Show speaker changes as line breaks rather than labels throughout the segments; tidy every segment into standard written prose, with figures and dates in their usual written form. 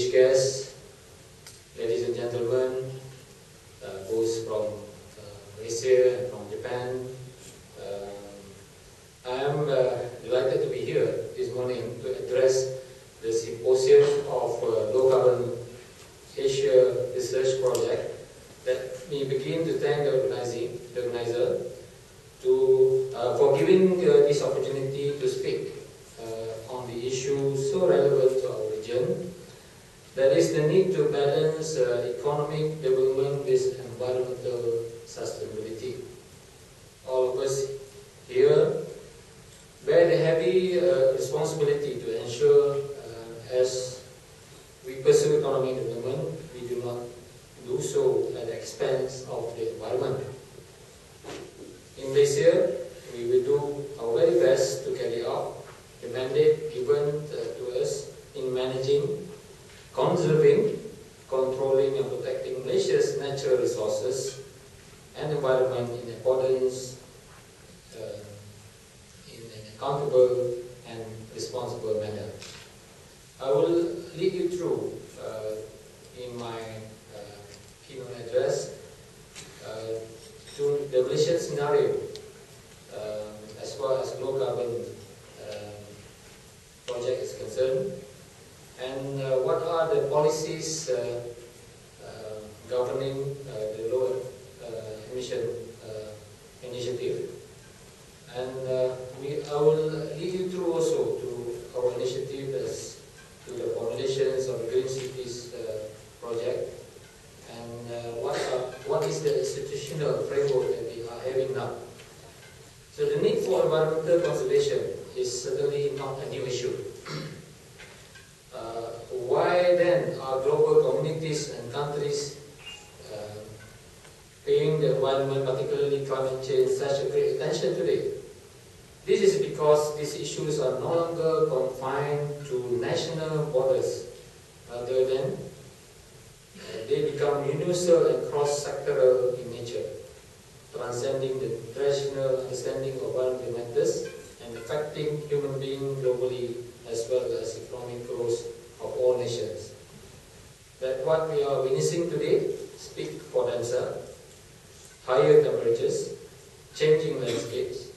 distinguished guests, ladies and gentlemen, those from Malaysia and from Japan. I am delighted to be here this morning to address the symposium of Low Carbon Asia Research Project. Let me begin to thank the organizer for giving this opportunity to speak on the issue so relevant to our region, that is the need to balance economic development with environmental sustainability. All of us here bear the heavy responsibility to ensure as we pursue economic development, we do not do so at the expense of the environment. In Malaysia, we will do our very best to carry out the mandate given to us in managing, conserving, controlling and protecting Malaysia's natural resources and environment in accordance in an accountable and responsible manner. I will lead you through in my keynote address to the Malaysian scenario as far as low carbon project is concerned, and what are the policies governing the low emission initiative, and I will lead you through also to our initiative as to the formulations of the Green Cities project, and what is the institutional framework that we are having now. So the need for environmental conservation is certainly not a new issue. Why then are global communities and countries paying the environment, particularly climate change, such a great attention today? This is because these issues are no longer confined to national borders, rather than they become universal and cross-sectoral in nature, transcending the traditional understanding of environmental matters and affecting human beings globally as well as economic growth of all nations. That what we are witnessing today speak for themselves. Higher temperatures, changing landscapes,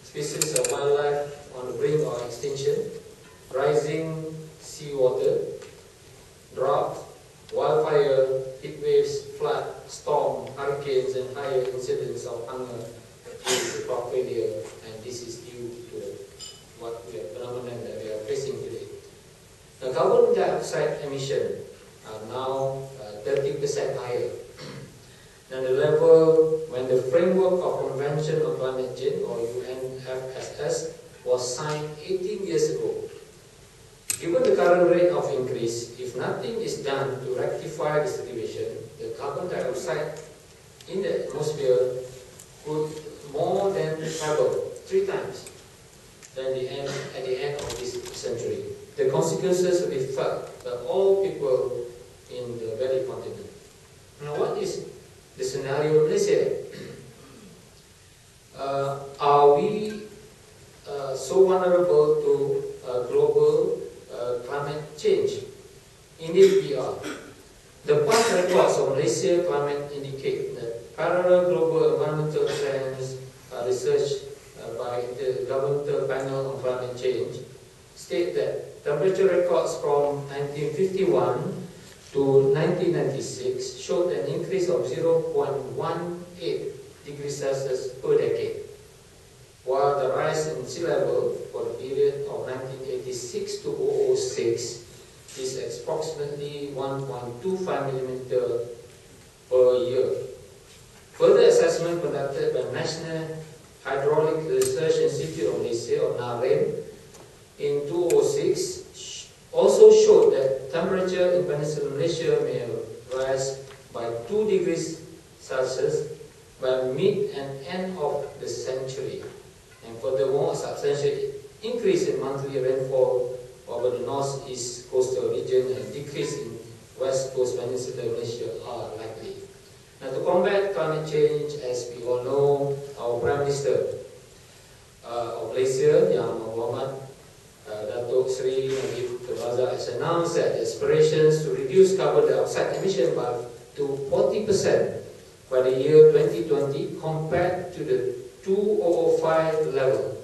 species of wildlife on the brink of extinction, rising seawater, drought, wildfire, heat waves, flood, storm, hurricanes, and higher incidence of hunger due to crop failure, and this is due to what we are phenomenon that we are facing today. The carbon dioxide emission are now 30% higher than the level when the framework of Convention on Climate Change, or UNFSS, was signed 18 years ago. Given the current rate of increase, if nothing is done to rectify the situation, the carbon dioxide in the atmosphere could more than double 3 times than at the end of this century. The consequences will be felt by all people in the very continent. Now, what is the scenario in Malaysia? Are we so vulnerable to global climate change? Indeed we are. The past records of Malaysia climate indicate that parallel global environmental trends research by the Governmental Panel on Climate Change state that temperature records from 1951 to 1996 showed an increase of 0.18 degrees Celsius per decade, while the rise in sea level for the period of 1986 to 2006 is approximately 1.25 mm per year. Further assessment conducted by National Hydraulic Research Institute of Malaysia, or NAREM, in 2006 also showed that temperature in Peninsular Malaysia may rise by 2 degrees Celsius by mid and end of the century, and furthermore a substantial increase in monthly rainfall over the northeast coastal region and decrease in west coast Peninsular Malaysia are likely. Now, to combat climate change, as we all know, our Prime Minister of Malaysia, Yang Dato Sri Najib Gaza has announced that aspirations to reduce carbon dioxide emission to 40% by the year 2020 compared to the 2005 level,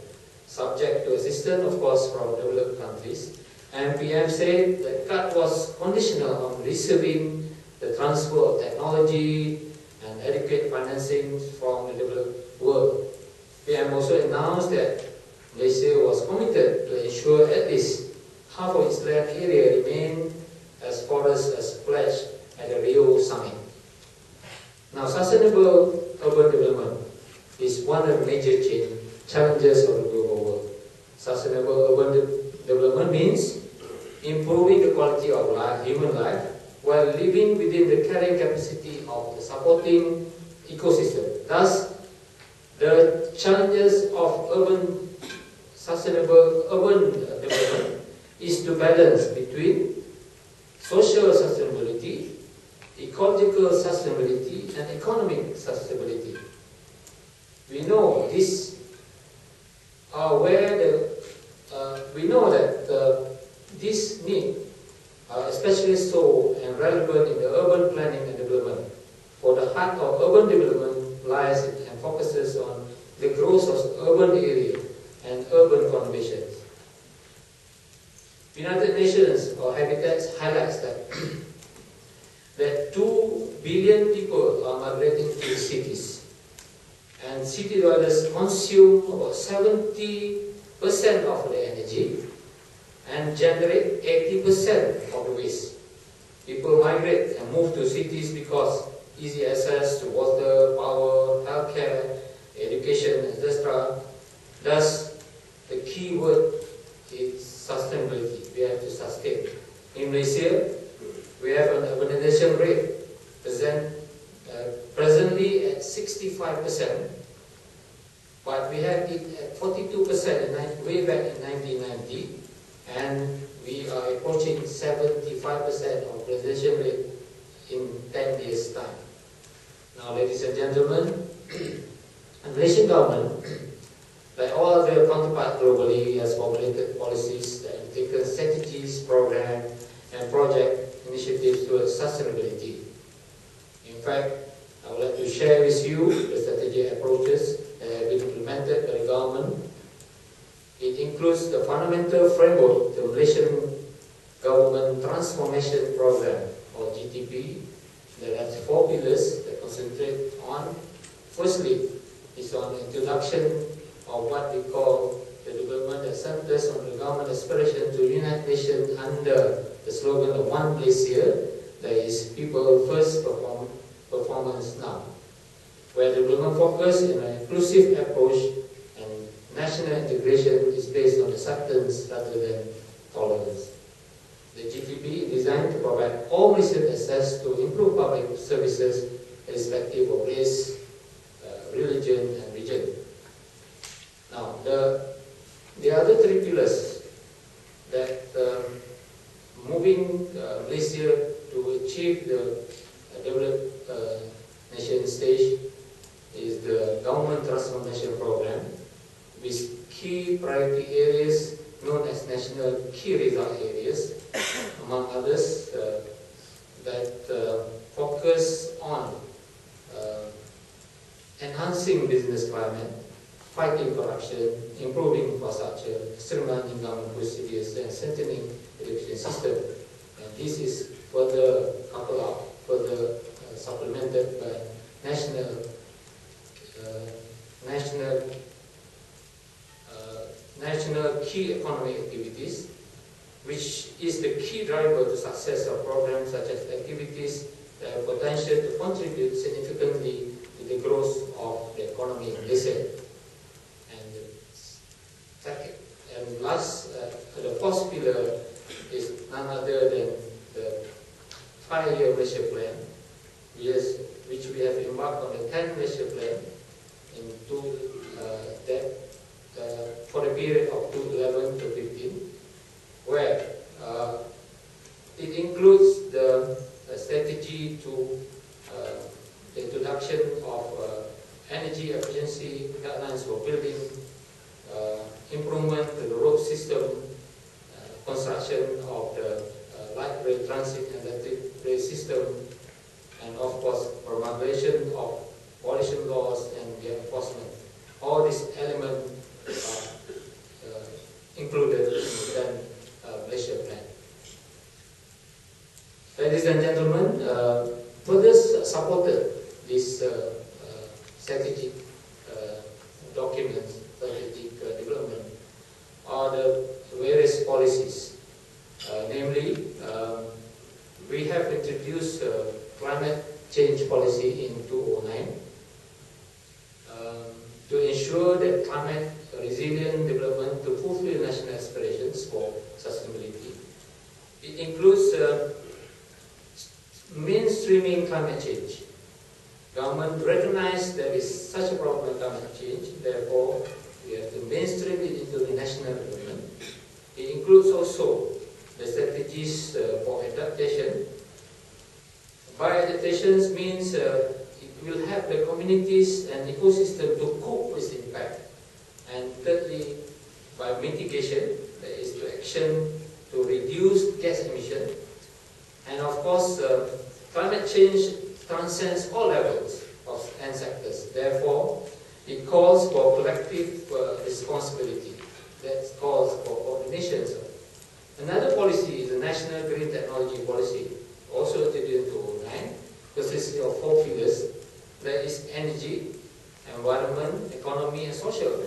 subject to assistance, of course, from developed countries. And PM said that cut was conditional on receiving the transfer of technology and adequate financing from the developed world. PM also announced that Malaysia was committed to ensure at least half of its land area remain as forest as pledged at the Rio summit. Now, sustainable urban development is one of the major challenges of the global world. Sustainable urban development means improving the quality of life, human life, while living within the carrying capacity of the supporting ecosystem. Thus, the challenges of sustainable urban development is to balance between social sustainability, ecological sustainability, and economic sustainability. We know this this need especially so and relevant in the urban planning and development. For the heart of urban development lies and focuses on the growth of urban area and urban conurbations. United Nations or Habitats highlights that 2 billion people are migrating to cities, and city dwellers consume about 70% of the energy and generate 80% of the waste. People migrate and move to cities because easy access to water, power, healthcare, education, etc. Thus, the key word is sustainability. We have to sustain. In Malaysia, we have an urbanization rate presently at 65%, but we had it at 42% way back in 1990, and we are approaching 75% of urbanization rate in 10 years' time. Now, ladies and gentlemen, the Malaysian government, like all other counterparts globally, has formulated policies that have taken strategies, programs, and project initiatives towards sustainability. In fact, I would like to share with you the strategic approaches that have been implemented by the government. It includes the fundamental framework, the Malaysian Government Transformation Program, or GTP, that has 4 pillars that concentrate on, firstly, is on the introduction of what we call the development that centers on the government aspiration to unite nations under the slogan of One Malaysia, that is people first, performance now, where the development focus in an inclusive approach and national integration is based on acceptance rather than tolerance. The GTP is designed to provide all Malaysians access to improved public services irrespective of race, religion, and region. Now, the other 3 pillars that moving Malaysia to achieve the developed nation stage is the Government Transformation Program, with key priority areas known as National Key Result Areas, among others, that focus on enhancing business climate, fighting corruption, improving infrastructure, streamlining government procedures, and strengthening the education system. And this is further coupled up, further supplemented by national key economic activities, which is the key driver to success of programs such as activities that have potential to contribute significantly to the growth of the economy in Malaysia. And last, the 4th pillar is none other than the 5-year Malaysia plan, which we have embarked on the 10th Malaysia plan for the period of 2011 to 15, where it includes the strategy to the introduction of energy efficiency guidelines for building, improvement to the road system, construction of the system, and of course promulgation of pollution laws and their enforcement. All these elements are included in the Malaysia plan. Ladies and gentlemen, further supported this strategic documents, strategic development, are the various policies. Namely, we have introduced climate change policy in 2009 to ensure that climate resilient development to fulfill national aspirations for sustainability. It includes mainstreaming climate change. Government recognizes there is such a problem with climate change, therefore we have to mainstream it into the national development. It includes also the strategies for adaptation. By adaptations means it will help the communities and ecosystem to cope with the impact. And thirdly, by mitigation, that is to action to reduce gas emission. And of course, climate change transcends all levels and sectors. Therefore, it calls for collective responsibility. That calls for coordination. Another policy is the National Green Technology Policy, also introduced in 2009, consisting of 4 pillars. That is energy, environment, economy, and social.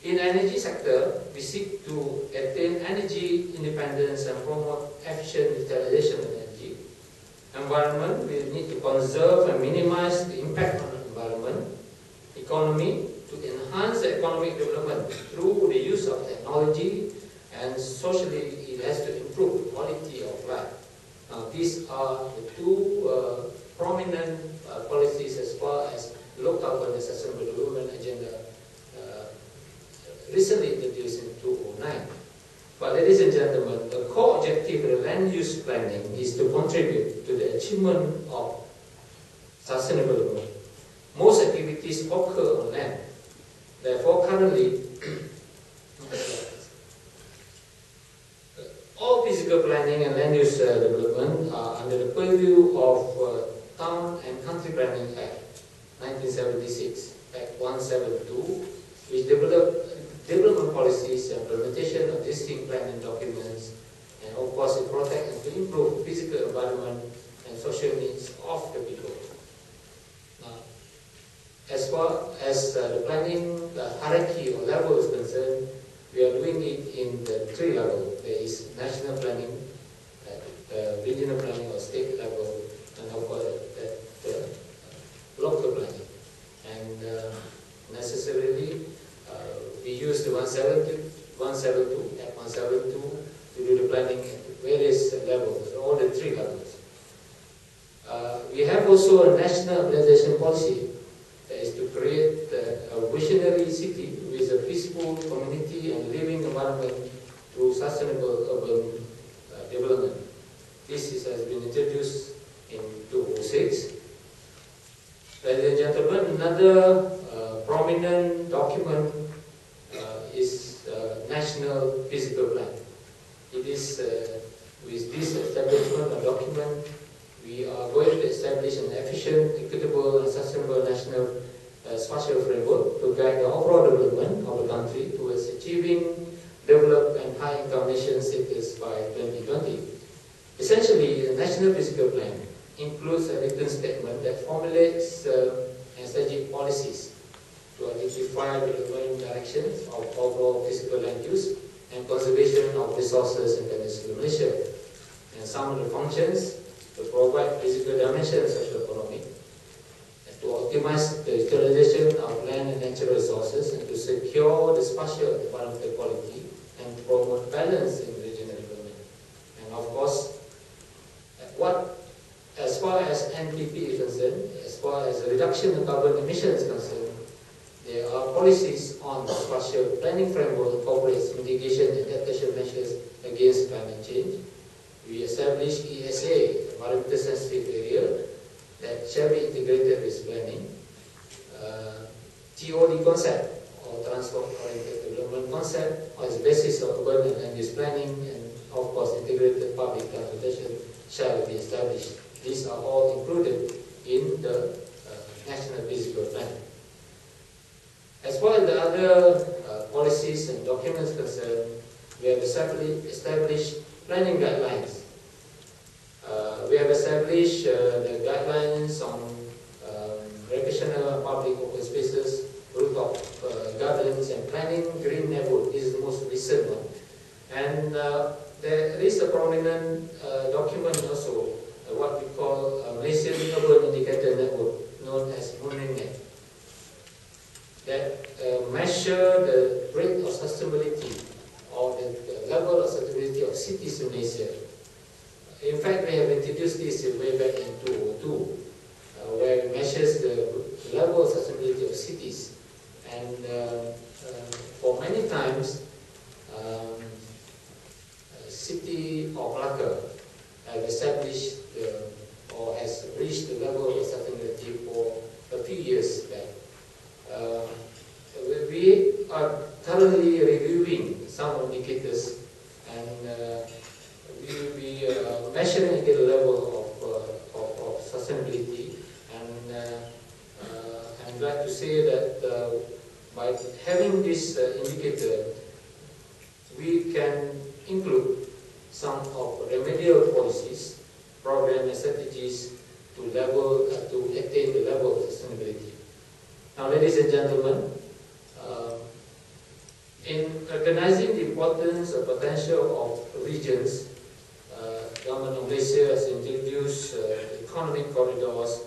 In energy sector, we seek to attain energy independence and promote efficient utilization of energy. Environment, we need to conserve and minimize the impact on the environment. Economy, to enhance the economic development through the use of technology, and socially it has to improve the quality of life. Now these are the 2 prominent policies as far as low carbon and sustainable development agenda recently introduced in 2009. But ladies and gentlemen, the core objective of the land use planning is to contribute to the achievement of sustainable development. Most activities occur on land. Therefore, currently, all physical planning and land use development are under the purview of Town and Country Planning Act 1976, Act 172, which developed development policies and implementation of existing planning documents, and of course it protects and to improve physical environment and social needs of the people. Now, as far as the planning hierarchy or level is concerned, we are doing it in the 3 levels. There is national planning, regional planning or state level, and of course local planning. And necessarily, we use the 172 to do the planning at various levels, all the 3 levels. We have also a national urbanization policy that is to create a visionary city with a peaceful community and living environment through sustainable urban development. This has been introduced in 2006. Ladies and gentlemen, another prominent document is National Physical Plan. It is with this establishment of document, we are going to establish an efficient, equitable, and sustainable national spatial framework to guide the overall development of the country towards achieving developed and high-income nation status by 2020. Essentially, the National Physical Plan includes a written statement that formulates and strategic policies to identify the development directions of overall physical land use and conservation of resources in Peninsular Malaysia, and some of the functions to provide physical dimensions of the economy, and to optimize the utilization of land and natural resources, and to secure the spatial and environmental quality, and to promote balance in regional development. And of course, as far as NPP is concerned, as far as the reduction of carbon emissions is concerned, there are policies on the spatial planning framework incorporates mitigation and adaptation measures against climate change. We established ESA, environmental sensitive area, that shall be integrated with planning. TOD concept, or transport oriented development concept, on the basis of urban and land use planning, and of course, integrated public transportation shall be established. These are all included in the National Physical Plan. As far as the other policies and documents concerned, we have established planning guidelines. We have established the guidelines on recreational and public open spaces, rooftop gardens, and planning green neighborhood. This is the most recent one. And there is a prominent document also, what we call Malaysian Urban Indicator Network, known as MUNINET, that measure the rate of sustainability or the level of sustainability of cities in Malaysia. In fact, we have introduced this way back in 2002, where it measures the level of sustainability of cities. And for many times, city of Malacca have established or has reached the level of sustainability for a few years back. We are currently reviewing some indicators, and we will be measuring the level of sustainability. And I'm glad to say that by having this indicator, we can include some of remedial policies, programs, and strategies to attain the level of sustainability. Now, ladies and gentlemen, in recognizing the importance or potential of regions, Government of Malaysia has introduced economic corridors,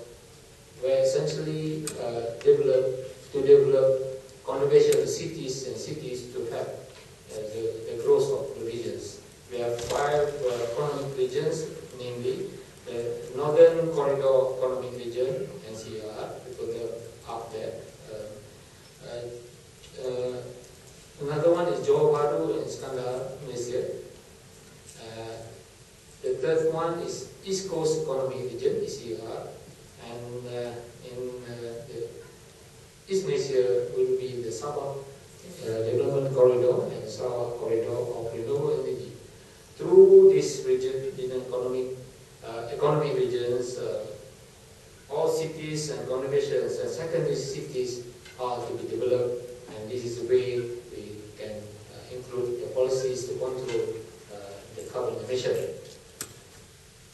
where essentially develop conurbation of cities and cities to have the growth of the regions. We have 5 economic regions, namely the Northern Corridor Economic Region, NCR, further up there. Another one is Johor, Bahru, and Iskandar, Malaysia. The third one is East Coast Economic Region, ECR, and in the East Malaysia will be the Sabah Development Corridor and Sarawak Corridor of Renewable Energy. Through this region, economic regions, all cities and conurbations and secondary cities are to be developed, and this is the way we can include the policies to control the carbon emission.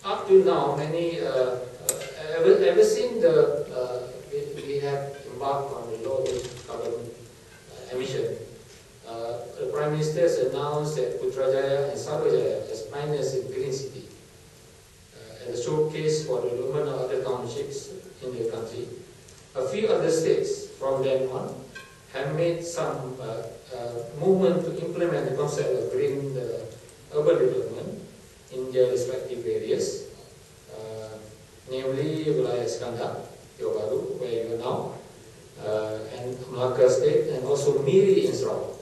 Up to now, many ever since we have embarked on the low carbon emission, the Prime Minister has announced that Putrajaya and Sarojaya as pioneers in green city, as a showcase for the development of other townships in the country. A few other states from then on have made some movement to implement the concept of green urban development in their respective areas, namely Wilayah Iskandar, Johor Bahru, where you are now, and Malacca State, and also Miri in Sarawak.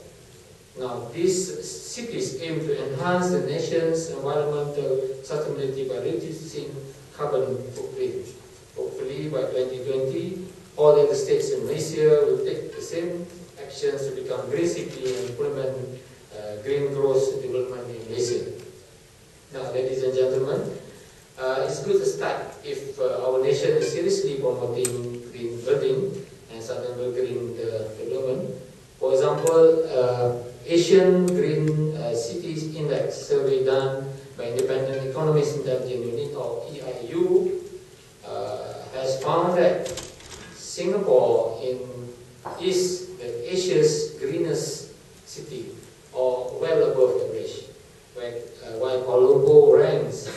Now, these cities aim to enhance the nation's environmental sustainability by reducing carbon footprint. Hopefully, by 2020, all the states in Malaysia will take the same actions to become green city and implement green growth development in Malaysia. Now, ladies and gentlemen, it's good to start if our nation is seriously promoting green building and sustainable green development. For example, Asian Green Cities Index survey done by Independent Economists Intelligence Unit, or EIU, has found that Singapore is Asia's greenest city, or well above average, while Kuala Lumpur ranks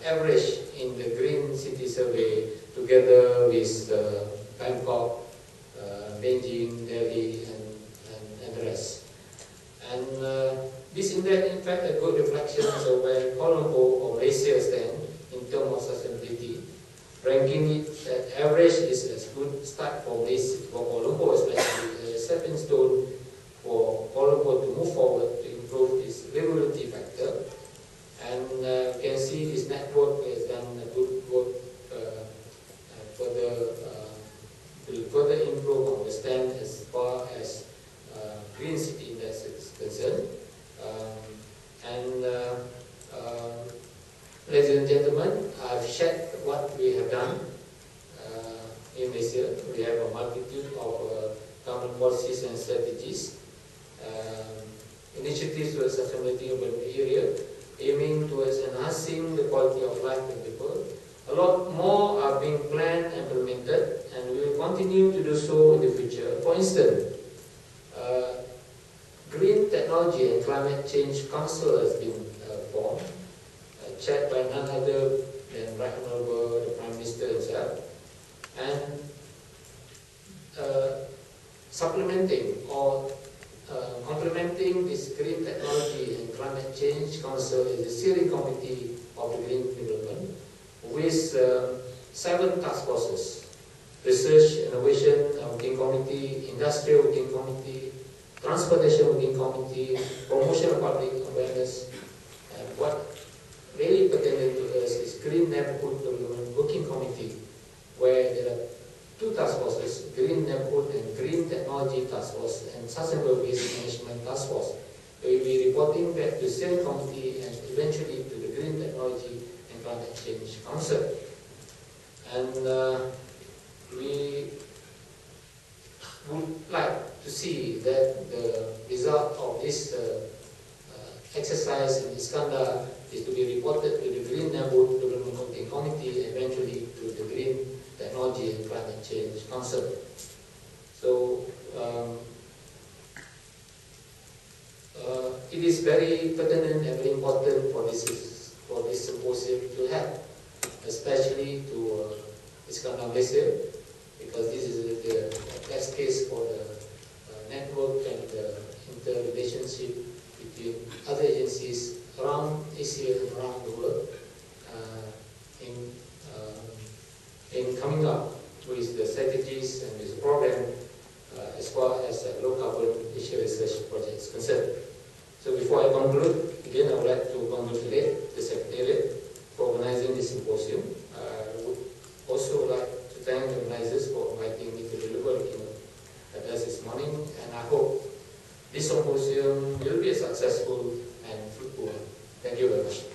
average in the Green City Survey, together with Bangkok, Beijing, Delhi, and the rest. And this index, in fact, a good reflection of where Kuala Lumpur or Malaysia stand in terms of sustainability. Ranking it at average is a good start for Malaysia, for Kuala Lumpur, especially a stepping stone for Kuala Lumpur to move forward to improve its livability factor. And you can see this network has done a good work will further improve our stand as far as Green City Index is concerned. And gentlemen, I've shared what we have done in Malaysia. We have a multitude of government policies and strategies, initiatives towards sustainability of the area, aiming towards enhancing the quality of life of people. A lot more are being planned and implemented, and we will continue to do so in the future. For instance, Green Technology and Climate Change Council has been formed, chaired by none other than Right Honourable the Prime Minister himself, and supplementing or complementing this Green Technology and Climate Change Council is the steering committee of the Green Development with 7 task forces: Research, Innovation Working Committee, Industrial Working Committee, Transportation Working Committee, Promotion of Public Awareness, and what really pertaining to us is Green Neighbourhood Development Working Committee, where there are 2 task forces: Green Neighbourhood and Green Technology Task Force and Sustainable Waste Management Task Force. We will be reporting back to the steering committee and eventually to the Green Technology and Climate Change Council. And we would like to see that the result of this exercise in Iskandar is to be reported to the Green Neighbourhood Development Working Committee and eventually to the Green Technology and Climate Change Council. So it is very pertinent and very important for this symposium to have, especially to Iskandar, Malaysia, because this is the best case for the network and the interrelationship between other agencies around Asia and around the world in coming up with the strategies and with the program as far as low carbon Asia research projects concerned. So before I conclude, again I would like to congratulate the Secretariat for organizing this symposium. I would also like to thank the organizers for inviting me to deliver the keynote address this morning, and I hope this symposium will be a successful and fruitful one. Thank you very much.